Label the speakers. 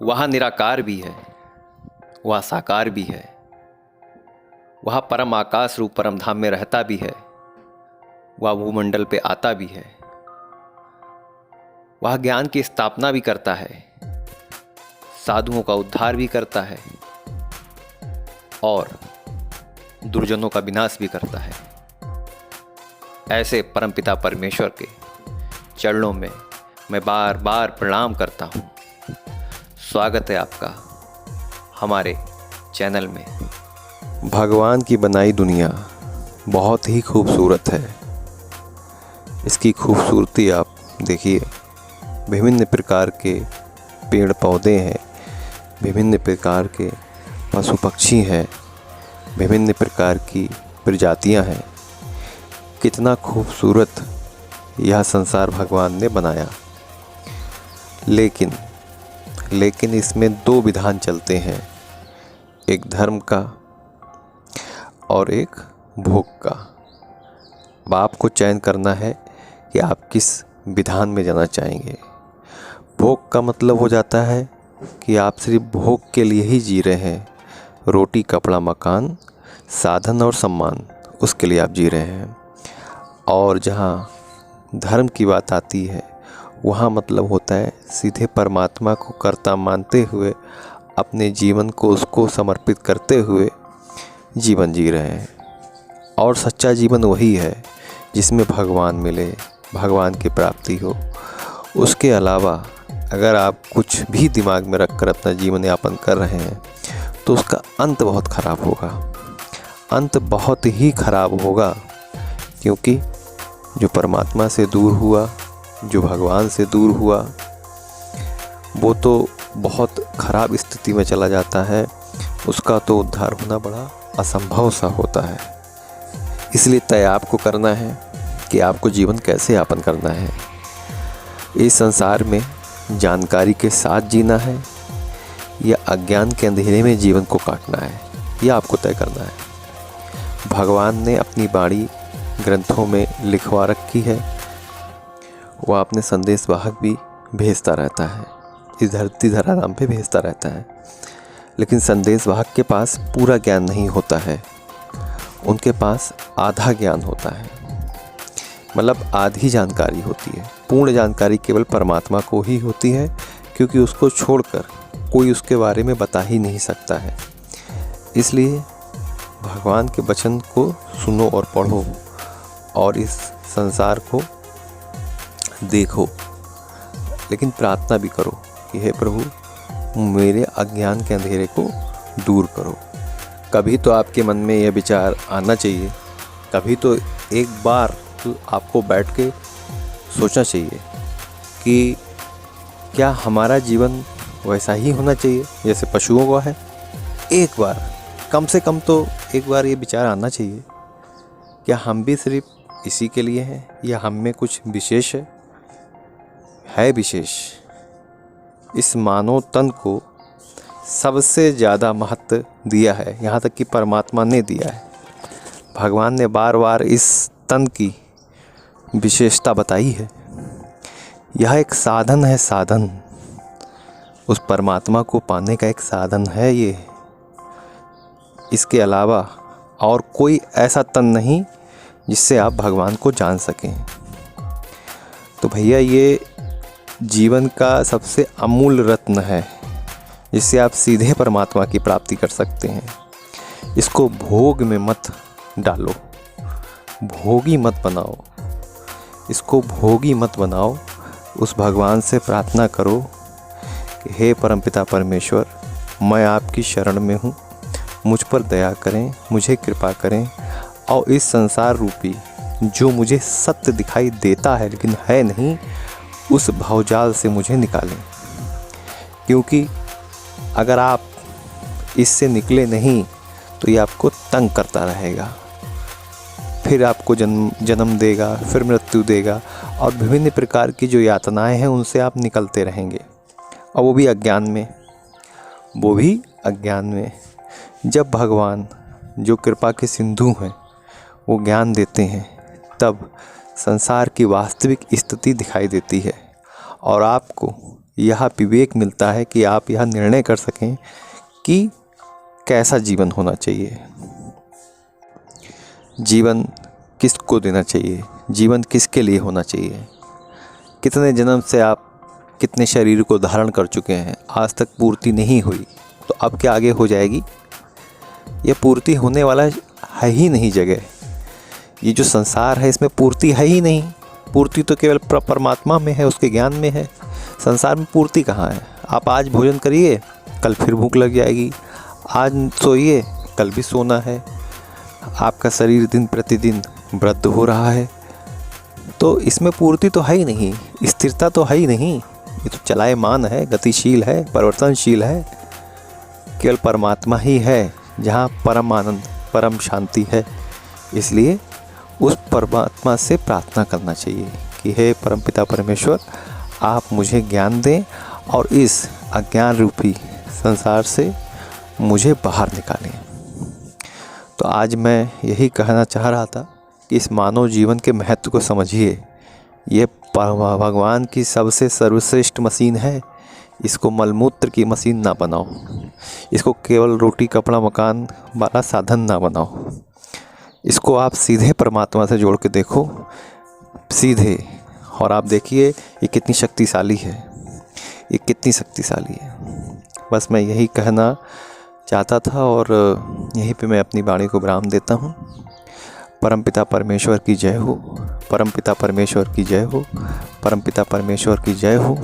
Speaker 1: वह निराकार भी है, वह साकार भी है, वह परम आकाश रूप परम धाम में रहता भी है, वह भूमंडल पे आता भी है, वह ज्ञान की स्थापना भी करता है, साधुओं का उद्धार भी करता है और दुर्जनों का विनाश भी करता है। ऐसे परमपिता परमेश्वर के चरणों में मैं बार बार प्रणाम करता हूँ। स्वागत है आपका हमारे चैनल में।
Speaker 2: भगवान की बनाई दुनिया बहुत ही खूबसूरत है। इसकी खूबसूरती आप देखिए, विभिन्न प्रकार के पेड़ पौधे हैं, विभिन्न प्रकार के पशु पक्षी हैं, विभिन्न प्रकार की प्रजातियां हैं। कितना खूबसूरत यह संसार भगवान ने बनाया। लेकिन इसमें दो विधान चलते हैं, एक धर्म का और एक भोग का। अब आपको चयन करना है कि आप किस विधान में जाना चाहेंगे। भोग का मतलब हो जाता है कि आप सिर्फ भोग के लिए ही जी रहे हैं। रोटी कपड़ा मकान साधन और सम्मान, उसके लिए आप जी रहे हैं। और जहाँ धर्म की बात आती है, वहाँ मतलब होता है सीधे परमात्मा को कर्ता मानते हुए अपने जीवन को उसको समर्पित करते हुए जीवन जी रहे हैं। और सच्चा जीवन वही है जिसमें भगवान मिले, भगवान की प्राप्ति हो। उसके अलावा अगर आप कुछ भी दिमाग में रख कर अपना जीवन यापन कर रहे हैं तो उसका अंत बहुत ख़राब होगा। अंत बहुत ही ख़राब होगा, क्योंकि जो परमात्मा से दूर हुआ, जो भगवान से दूर हुआ, वो तो बहुत ख़राब स्थिति में चला जाता है। उसका तो उद्धार होना बड़ा असंभव सा होता है। इसलिए तय आपको करना है कि आपको जीवन कैसे यापन करना है। इस संसार में जानकारी के साथ जीना है या अज्ञान के अंधेरे में जीवन को काटना है, यह आपको तय करना है। भगवान ने अपनी वाणी ग्रंथों में लिखवा रखी है। वह अपने संदेश वाहक भी भेजता रहता है, इस धरती धराधाम पे भेजता रहता है। लेकिन संदेश वाहक के पास पूरा ज्ञान नहीं होता है, उनके पास आधा ज्ञान होता है, मतलब आधी जानकारी होती है। पूर्ण जानकारी केवल परमात्मा को ही होती है, क्योंकि उसको छोड़कर कोई उसके बारे में बता ही नहीं सकता है। इसलिए भगवान के वचन को सुनो और पढ़ो और इस संसार को देखो, लेकिन प्रार्थना भी करो कि हे प्रभु, मेरे अज्ञान के अंधेरे को दूर करो। कभी तो आपके मन में यह विचार आना चाहिए, कभी तो एक बार तो आपको बैठ के सोचना चाहिए कि क्या हमारा जीवन वैसा ही होना चाहिए जैसे पशुओं का है। एक बार, कम से कम तो एक बार ये विचार आना चाहिए, क्या हम भी सिर्फ इसी के लिए हैं या हम में कुछ विशेष है विशेष। इस मानव तन को सबसे ज़्यादा महत्व दिया है, यहाँ तक कि परमात्मा ने दिया है। भगवान ने बार बार इस तन की विशेषता बताई है। यह एक साधन है, साधन उस परमात्मा को पाने का एक साधन है ये। इसके अलावा और कोई ऐसा तन नहीं जिससे आप भगवान को जान सकें। तो भैया, ये जीवन का सबसे अमूल्य रत्न है, जिससे आप सीधे परमात्मा की प्राप्ति कर सकते हैं। इसको भोग में मत डालो, भोगी मत बनाओ, इसको भोगी मत बनाओ। उस भगवान से प्रार्थना करो कि हे परमपिता परमेश्वर, मैं आपकी शरण में हूँ, मुझ पर दया करें, मुझे कृपा करें और इस संसार रूपी जो मुझे सत्य दिखाई देता है लेकिन है नहीं, उस भवजाल से मुझे निकालें। क्योंकि अगर आप इससे निकले नहीं तो ये आपको तंग करता रहेगा, फिर आपको जन्म देगा, फिर मृत्यु देगा और विभिन्न प्रकार की जो यातनाएं हैं उनसे आप निकलते रहेंगे, और वो भी अज्ञान में। जब भगवान जो कृपा के सिंधु हैं वो ज्ञान देते हैं, तब संसार की वास्तविक स्थिति दिखाई देती है और आपको यह विवेक मिलता है कि आप यह निर्णय कर सकें कि कैसा जीवन होना चाहिए, जीवन किसको देना चाहिए, जीवन किसके लिए होना चाहिए। कितने जन्म से आप कितने शरीर को धारण कर चुके हैं, आज तक पूर्ति नहीं हुई, तो अब क्या आगे हो जाएगी। यह पूर्ति होने वाला है ही नहीं जगह। ये जो संसार है इसमें पूर्ति है ही नहीं। पूर्ति तो केवल परमात्मा में है, उसके ज्ञान में है। संसार में पूर्ति कहाँ है। आप आज भोजन करिए, कल फिर भूख लग जाएगी। आज सोइए, कल भी सोना है। आपका शरीर दिन प्रतिदिन वृद्ध हो रहा है, तो इसमें पूर्ति तो है ही नहीं, स्थिरता तो है ही नहीं। ये तो चलायमान है, गतिशील है, परिवर्तनशील है। केवल परमात्मा ही है जहाँ परम आनंद, परम शांति है। इसलिए उस परमात्मा से प्रार्थना करना चाहिए कि हे परमपिता परमेश्वर, आप मुझे ज्ञान दें और इस अज्ञान रूपी संसार से मुझे बाहर निकालें। तो आज मैं यही कहना चाह रहा था कि इस मानव जीवन के महत्व को समझिए। ये भगवान की सबसे सर्वश्रेष्ठ मशीन है। इसको मलमूत्र की मशीन ना बनाओ, इसको केवल रोटी कपड़ा मकान वाला साधन ना बनाओ। इसको आप सीधे परमात्मा से जोड़ के देखो, सीधे, और आप देखिए ये कितनी शक्तिशाली है, ये कितनी शक्तिशाली है। बस मैं यही कहना चाहता था और यहीं पे मैं अपनी वाणी को विराम देता हूँ। परमपिता परमेश्वर की जय हो, परमपिता परमेश्वर की जय हो, परमपिता परमेश्वर की जय हो।